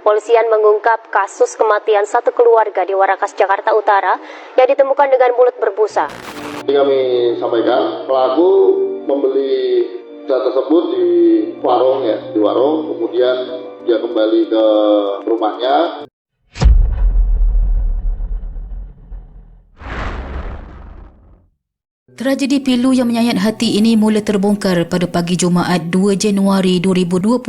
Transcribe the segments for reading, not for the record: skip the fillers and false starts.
kepolisian mengungkap kasus kematian satu keluarga di Warakas, Jakarta Utara yang ditemukan dengan mulut berbusa. Kami sampaikan pelaku membeli zat tersebut di warung, kemudian dia kembali ke rumahnya. Tragedi pilu yang menyayat hati ini mula terbongkar pada pagi Jumaat 2 Januari 2026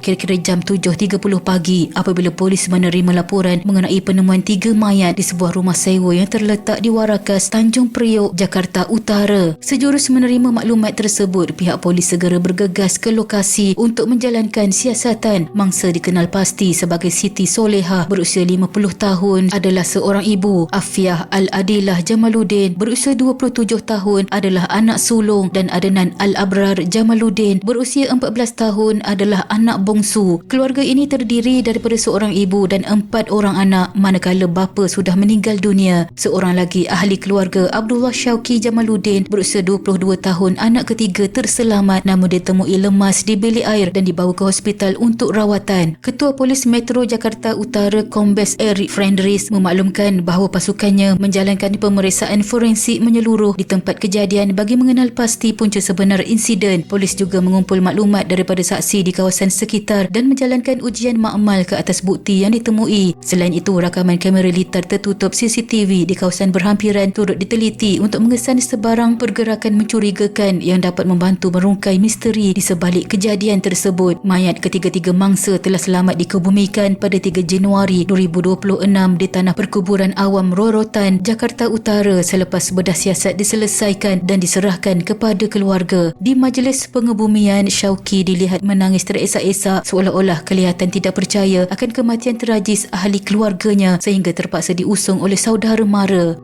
kira-kira jam 7.30 pagi apabila polis menerima laporan mengenai penemuan 3 mayat di sebuah rumah sewa yang terletak di Warakas, Tanjung Priok, Jakarta Utara. Sejurus menerima maklumat tersebut, pihak polis segera bergegas ke lokasi untuk menjalankan siasatan. Mangsa dikenal pasti sebagai Siti Solehah berusia 50 tahun adalah seorang ibu. Afiah Al-Adilah Jamaluddin berusia 27 tahun adalah anak sulung dan Adnan Al-Abrar Jamaluddin berusia 14 tahun adalah anak bongsu. Keluarga ini terdiri daripada seorang ibu dan 4 orang anak, manakala bapa sudah meninggal dunia. Seorang lagi ahli keluarga, Abdullah Syauqi Jamaluddin berusia 22 tahun, anak ketiga terselamat namun ditemui lemas di bilik air dan dibawa ke hospital untuk rawatan. Ketua Polis Metro Jakarta Utara Kombes Eric Friendris memaklumkan bahawa pasukannya menjalankan pemeriksaan forensik menyeluruh di tempat kejadian bagi mengenal pasti punca sebenar insiden. Polis juga mengumpul maklumat daripada saksi di kawasan sekitar dan menjalankan ujian makmal ke atas bukti yang ditemui. Selain itu, rakaman kamera litar tertutup CCTV di kawasan berhampiran turut diteliti untuk mengesan sebarang pergerakan mencurigakan yang dapat membantu merungkai misteri di sebalik kejadian tersebut. Mayat ketiga-tiga mangsa telah selamat dikebumikan pada 3 Januari 2026 di Tanah Perkuburan Awam Rorotan, Jakarta Utara selepas bedah siasat diselesaikan dan diserahkan kepada keluarga. Di majlis pengebumian, Syauqi dilihat menangis teresak-esak seolah-olah kelihatan tidak percaya akan kematian tragis ahli keluarganya sehingga terpaksa diusung oleh saudara mara.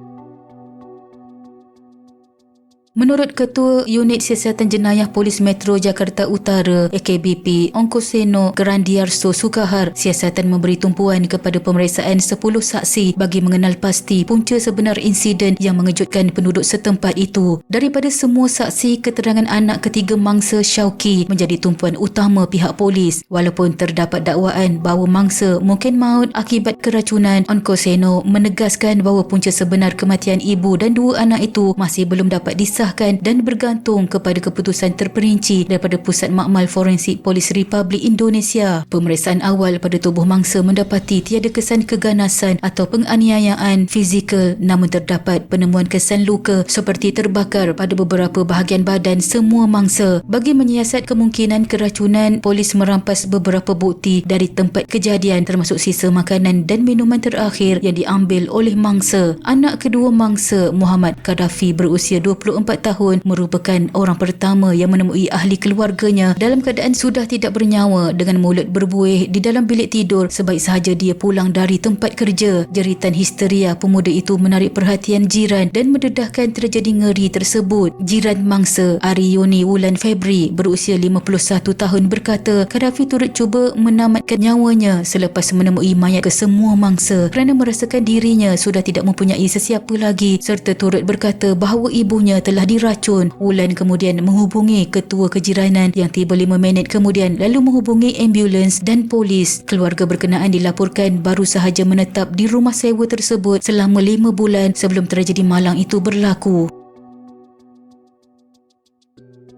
Menurut Ketua Unit Siasatan Jenayah Polis Metro Jakarta Utara AKBP Ongkoseno Grandiarso Sukahar, siasatan memberi tumpuan kepada pemeriksaan 10 saksi bagi mengenal pasti punca sebenar insiden yang mengejutkan penduduk setempat itu. Daripada semua saksi, keterangan anak ketiga mangsa Syauqi menjadi tumpuan utama pihak polis. Walaupun terdapat dakwaan bahawa mangsa mungkin maut akibat keracunan, Ongkoseno menegaskan bahawa punca sebenar kematian ibu dan 2 anak itu masih belum dapat disahkan dan bergantung kepada keputusan terperinci daripada Pusat Makmal Forensik Polis Republik Indonesia. Pemeriksaan awal pada tubuh mangsa mendapati tiada kesan keganasan atau penganiayaan fizikal, namun terdapat penemuan kesan luka seperti terbakar pada beberapa bahagian badan semua mangsa. Bagi menyiasat kemungkinan keracunan, polis merampas beberapa bukti dari tempat kejadian termasuk sisa makanan dan minuman terakhir yang diambil oleh mangsa. Anak kedua mangsa, Muhammad Kadafi berusia 24 tahun, merupakan orang pertama yang menemui ahli keluarganya dalam keadaan sudah tidak bernyawa dengan mulut berbuih di dalam bilik tidur sebaik sahaja dia pulang dari tempat kerja. Jeritan histeria pemuda itu menarik perhatian jiran dan mendedahkan terjadi ngeri tersebut. Jiran mangsa Ariyoni Wulan Febri berusia 51 tahun berkata Kadafi turut cuba menamatkan nyawanya selepas menemui mayat kesemua mangsa kerana merasakan dirinya sudah tidak mempunyai sesiapa lagi, serta turut berkata bahawa ibunya telah diracun. Wulan kemudian menghubungi ketua kejiranan yang tiba 5 minit kemudian lalu menghubungi ambulans dan polis. Keluarga berkenaan dilaporkan baru sahaja menetap di rumah sewa tersebut selama 5 bulan sebelum tragedi malang itu berlaku.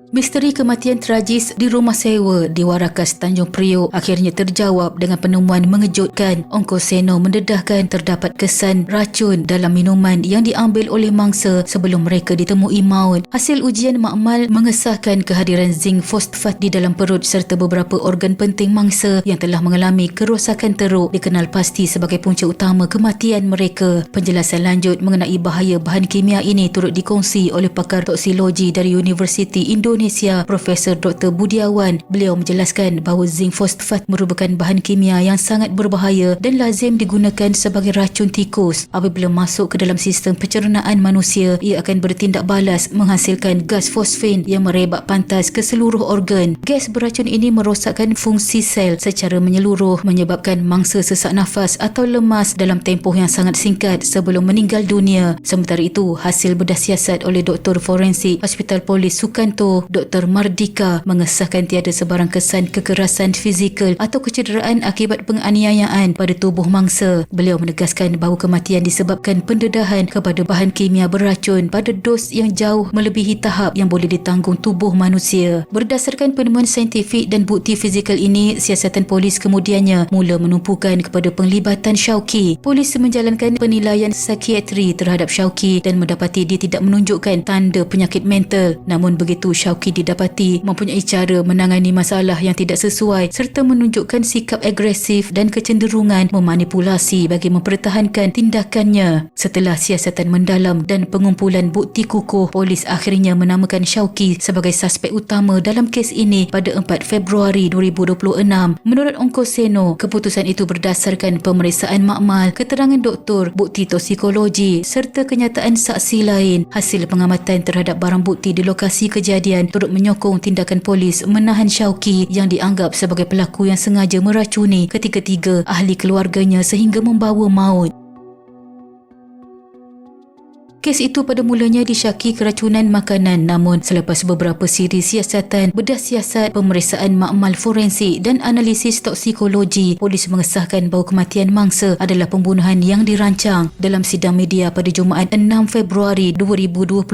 Misteri kematian tragis di rumah sewa di Warakas, Tanjung Priok akhirnya terjawab dengan penemuan mengejutkan. Ongkoseno mendedahkan terdapat kesan racun dalam minuman yang diambil oleh mangsa sebelum mereka ditemui maut. Hasil ujian makmal mengesahkan kehadiran zinc fosfat di dalam perut serta beberapa organ penting mangsa yang telah mengalami kerosakan teruk dikenal pasti sebagai punca utama kematian mereka. Penjelasan lanjut mengenai bahaya bahan kimia ini turut dikongsi oleh pakar toksiologi dari Universiti Indonesia Profesor Dr. Budiawan. Beliau menjelaskan bahawa zinc fosfat merupakan bahan kimia yang sangat berbahaya dan lazim digunakan sebagai racun tikus. Apabila masuk ke dalam sistem pencernaan manusia, ia akan bertindak balas menghasilkan gas fosfin yang merebak pantas ke seluruh organ. Gas beracun ini merosakkan fungsi sel secara menyeluruh, menyebabkan mangsa sesak nafas atau lemas dalam tempoh yang sangat singkat sebelum meninggal dunia. Sementara itu, hasil bedah siasat oleh Doktor Forensik Hospital Polis Sukanto Dr. Mardika mengesahkan tiada sebarang kesan kekerasan fizikal atau kecederaan akibat penganiayaan pada tubuh mangsa. Beliau menegaskan bahawa kematian disebabkan pendedahan kepada bahan kimia beracun pada dos yang jauh melebihi tahap yang boleh ditanggung tubuh manusia. Berdasarkan penemuan saintifik dan bukti fizikal ini, siasatan polis kemudiannya mula menumpukan kepada penglibatan Syauqi. Polis menjalankan penilaian psikiatri terhadap Syauqi dan mendapati dia tidak menunjukkan tanda penyakit mental. Namun begitu Syauqi didapati mempunyai cara menangani masalah yang tidak sesuai serta menunjukkan sikap agresif dan kecenderungan memanipulasi bagi mempertahankan tindakannya. Setelah siasatan mendalam dan pengumpulan bukti kukuh, polis akhirnya menamakan Syauqi sebagai suspek utama dalam kes ini pada 4 Februari 2026. Menurut Ongkoseno, keputusan itu berdasarkan pemeriksaan makmal, keterangan doktor, bukti toksikologi serta kenyataan saksi lain. Hasil pengamatan terhadap barang bukti di lokasi kejadian turut menyokong tindakan polis menahan Syauqi yang dianggap sebagai pelaku yang sengaja meracuni ketiga-tiga ahli keluarganya sehingga membawa maut. Kes itu pada mulanya disyaki keracunan makanan, namun selepas beberapa siri siasatan, bedah siasat, pemeriksaan makmal forensik dan analisis toksikologi, polis mengesahkan bahawa kematian mangsa adalah pembunuhan yang dirancang. Dalam sidang media pada Jumaat 6 Februari 2026,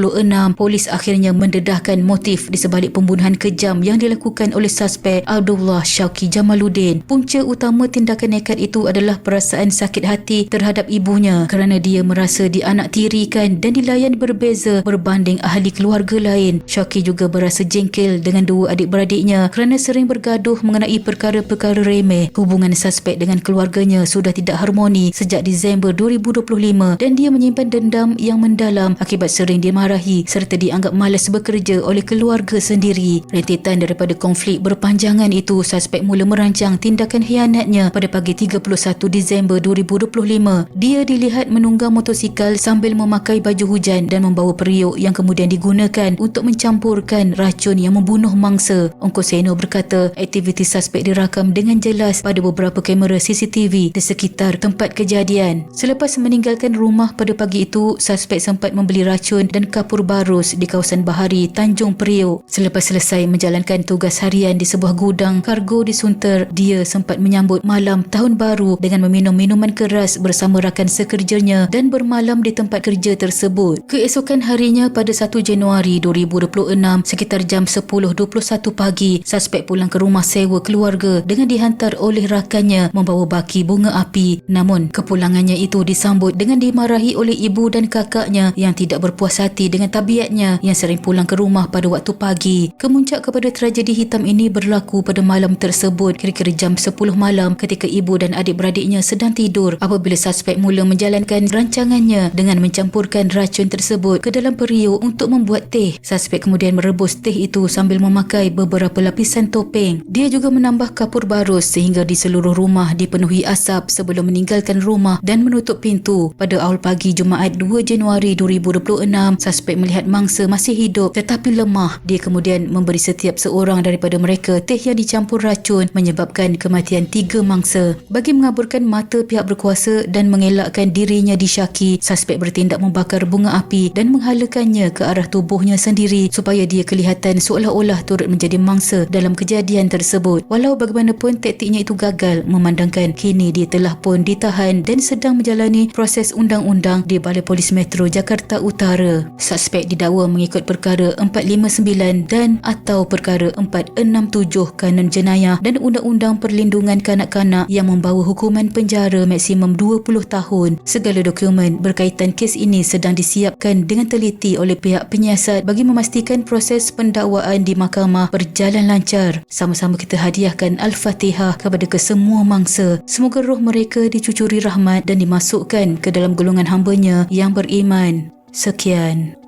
polis akhirnya mendedahkan motif di sebalik pembunuhan kejam yang dilakukan oleh suspek Abdullah Syauqi Jamaluddin. Punca utama tindakan nekat itu adalah perasaan sakit hati terhadap ibunya kerana dia merasa dianaktirikan dan dilayan berbeza berbanding ahli keluarga lain. Syauqi juga berasa jengkel dengan dua adik-beradiknya kerana sering bergaduh mengenai perkara-perkara remeh. Hubungan suspek dengan keluarganya sudah tidak harmoni sejak Disember 2025 dan dia menyimpan dendam yang mendalam akibat sering dimarahi serta dianggap malas bekerja oleh keluarga sendiri. Rentetan daripada konflik berpanjangan itu, suspek mula merancang tindakan khianatnya pada pagi 31 Disember 2025. Dia dilihat menunggang motosikal sambil memakai baju hujan dan membawa periuk yang kemudian digunakan untuk mencampurkan racun yang membunuh mangsa. Ongkoseno berkata aktiviti suspek dirakam dengan jelas pada beberapa kamera CCTV di sekitar tempat kejadian. Selepas meninggalkan rumah pada pagi itu, suspek sempat membeli racun dan kapur barus di kawasan Bahari, Tanjung Priok. Selepas selesai menjalankan tugas harian di sebuah gudang kargo di Sunter, dia sempat menyambut malam tahun baru dengan meminum minuman keras bersama rakan sekerjanya dan bermalam di tempat kerja tersebut. Keesokan harinya pada 1 Januari 2026 sekitar jam 10.21 pagi, suspek pulang ke rumah sewa keluarga dengan dihantar oleh rakannya membawa baki bunga api. Namun kepulangannya itu disambut dengan dimarahi oleh ibu dan kakaknya yang tidak berpuas hati dengan tabiatnya yang sering pulang ke rumah pada waktu pagi. Kemuncak kepada tragedi hitam ini berlaku pada malam tersebut kira-kira jam 10 malam ketika ibu dan adik-beradiknya sedang tidur apabila suspek mula menjalankan rancangannya dengan mencampurkan racun tersebut ke dalam periuk untuk membuat teh. Suspek kemudian merebus teh itu sambil memakai beberapa lapisan topeng. Dia juga menambah kapur barus sehingga di seluruh rumah dipenuhi asap sebelum meninggalkan rumah dan menutup pintu. Pada awal pagi Jumaat 2 Januari 2026, suspek melihat mangsa masih hidup tetapi lemah. Dia kemudian memberi setiap seorang daripada mereka teh yang dicampur racun menyebabkan kematian 3 mangsa. Bagi mengaburkan mata pihak berkuasa dan mengelakkan dirinya disyaki, suspek bertindak membakar bunga api dan menghalakannya ke arah tubuhnya sendiri supaya dia kelihatan seolah-olah turut menjadi mangsa dalam kejadian tersebut. Walau bagaimanapun taktiknya itu gagal, memandangkan kini dia telah pun ditahan dan sedang menjalani proses undang-undang di Balai Polis Metro Jakarta Utara. Suspek didakwa mengikut perkara 459 dan atau perkara 467 Kanun Jenayah dan Undang-Undang Perlindungan Kanak-kanak yang membawa hukuman penjara maksimum 20 tahun. Segala dokumen berkaitan kes ini sedang disiapkan dengan teliti oleh pihak penyiasat bagi memastikan proses pendakwaan di mahkamah berjalan lancar. Sama-sama kita hadiahkan Al-Fatihah kepada kesemua mangsa. Semoga roh mereka dicucuri rahmat dan dimasukkan ke dalam golongan hamba-Nya yang beriman. Sekian.